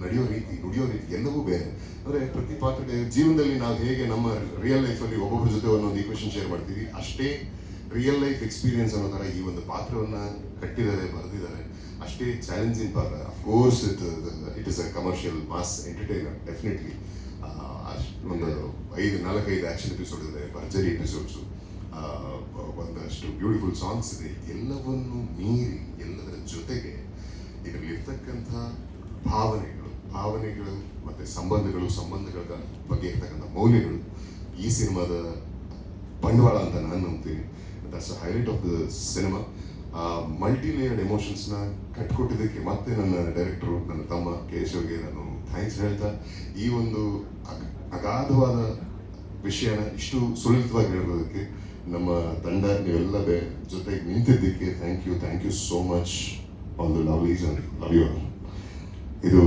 ನಡೆಯೋ ರೀತಿ, ನುಡಿಯೋ ರೀತಿ ಎಲ್ಲವೂ ಬೇರೆ. ಅಂದರೆ ಪ್ರತಿ ಪಾತ್ರಕ್ಕೆ ಜೀವನದಲ್ಲಿ ನಾವು ಹೇಗೆ ನಮ್ಮ ರಿಯಲ್ ಲೈಫಲ್ಲಿ ಒಬ್ಬೊಬ್ಬರ ಜೊತೆ ಒಂದೊಂದು ಈಕ್ವೇಷನ್ ಶೇರ್ ಮಾಡ್ತೀವಿ, ಅಷ್ಟೇ ರಿಯಲ್ ಲೈಫ್ ಎಕ್ಸ್ಪೀರಿಯನ್ಸ್ ಅನ್ನೋ ಥರ ಈ ಒಂದು ಪಾತ್ರವನ್ನು ಕಟ್ಟಿದ್ದಾರೆ, ಬರೆದಿದ್ದಾರೆ. ಅಷ್ಟೇ ಚಾಲೆಂಜಿಂಗ್ ಪಾತ್ರ. Of course it is a commercial mass entertainer definitely. ಒಂದು 4-5 ಆ್ಯಕ್ಷನ್ ಎಪಿಸೋಡ್ ಇದೆ, ಭರ್ಜರಿ ಎಪಿಸೋಡ್ಸು, ಒಂದಷ್ಟು ಬ್ಯೂಟಿಫುಲ್ ಸಾಂಗ್ಸ್ ಇದೆ. ಎಲ್ಲವನ್ನು ಮೀರಿ ಎಲ್ಲದರ ಜೊತೆಗೆ ಇದರಲ್ಲಿರ್ತಕ್ಕಂಥ ಭಾವನೆಗಳು ಮತ್ತು ಸಂಬಂಧಗಳ ಬಗ್ಗೆ ಇರ್ತಕ್ಕಂಥ ಮೌಲ್ಯಗಳು ಈ ಸಿನಿಮಾದ ಬಂಡವಾಳ ಅಂತ ನಾನು ನಂಬ್ತೀನಿ. That's a highlight of the cinema. Multi layered ಎಮೋಷನ್ಸ್ನ ಕಟ್ಕೊಟ್ಟಿದ್ದಕ್ಕೆ ಮತ್ತೆ ನನ್ನ ಡೈರೆಕ್ಟರು, ನನ್ನ ತಮ್ಮ ಕೇಶವ್ಗೆ ನಾನು ಥ್ಯಾಂಕ್ಸ್ ಹೇಳ್ತಾ, ಈ ಒಂದು ಅಗಾಧವಾದ ವಿಷಯನ ಇಷ್ಟು ಸುಲಲಿತವಾಗಿ ಹೇಳೋದಕ್ಕೆ ನಮ್ಮ ತಂಡ ನೀವೆಲ್ಲ ಜೊತೆಗೆ ನಿಂತಿದ್ದಕ್ಕೆ thank you so much. All the lovelies and love you. ಇದು